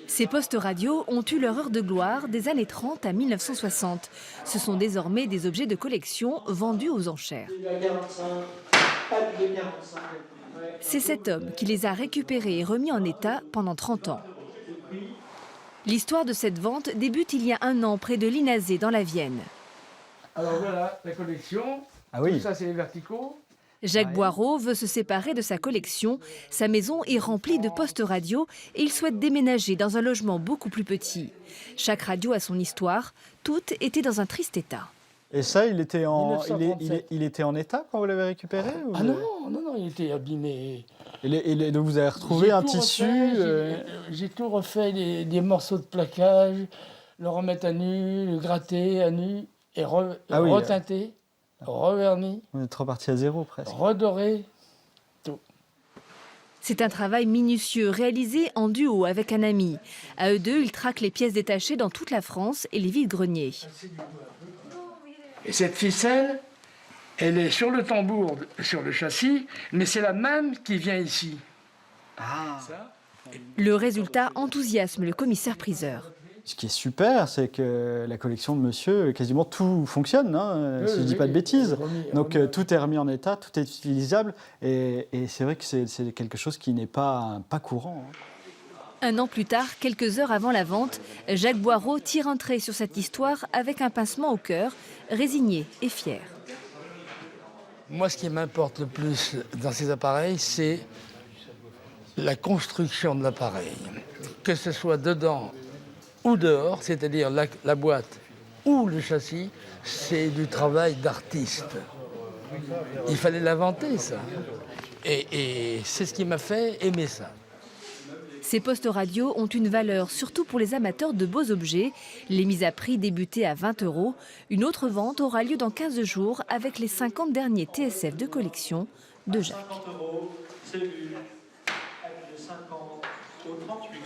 Ces postes radio ont eu leur heure de gloire des années 30 à 1960. Ce sont désormais des objets de collection vendus aux enchères. C'est cet homme qui les a récupérés et remis en état pendant 30 ans. L'histoire de cette vente débute il y a un an près de Linazé dans la Vienne. Alors voilà la collection. Tout ça c'est les verticaux. Jacques Boireau veut se séparer de sa collection. Sa maison est remplie de postes radio et il souhaite déménager dans un logement beaucoup plus petit. Chaque radio a son histoire. Toutes étaient dans un triste état. Et ça, il était en état quand vous l'avez récupéré Ah non, il était abîmé. Et donc vous avez retrouvé un tissu J'ai tout refait, des morceaux de plaquage, le remettre à nu, le gratter à nu, et reteinter, reverni. On est reparti à zéro presque. Redoré, tout. C'est un travail minutieux réalisé en duo avec un ami. À eux deux, ils traquent les pièces détachées dans toute la France et les vides-greniers. Et cette ficelle, elle est sur le tambour, sur le châssis, mais c'est la même qui vient ici. Le résultat enthousiasme le commissaire-priseur. Ce qui est super, c'est que la collection de monsieur, quasiment tout fonctionne, si je ne dis pas de bêtises. Donc tout est remis en état, tout est utilisable. Et c'est vrai que c'est quelque chose qui n'est pas courant. Un an plus tard, quelques heures avant la vente, Jacques Boireau tire un trait sur cette histoire avec un pincement au cœur, résigné et fier. Moi, ce qui m'importe le plus dans ces appareils, c'est la construction de l'appareil. Que ce soit dedans ou dehors, c'est-à-dire la boîte ou le châssis, c'est du travail d'artiste. Il fallait l'inventer, ça. Et c'est ce qui m'a fait aimer ça. Ces postes radio ont une valeur, surtout pour les amateurs de beaux objets. Les mises à prix débutaient à 20 €. Une autre vente aura lieu dans 15 jours avec les 50 derniers TSF de collection de Jacques. 50 €, c'est lu, avec le 50 au 38.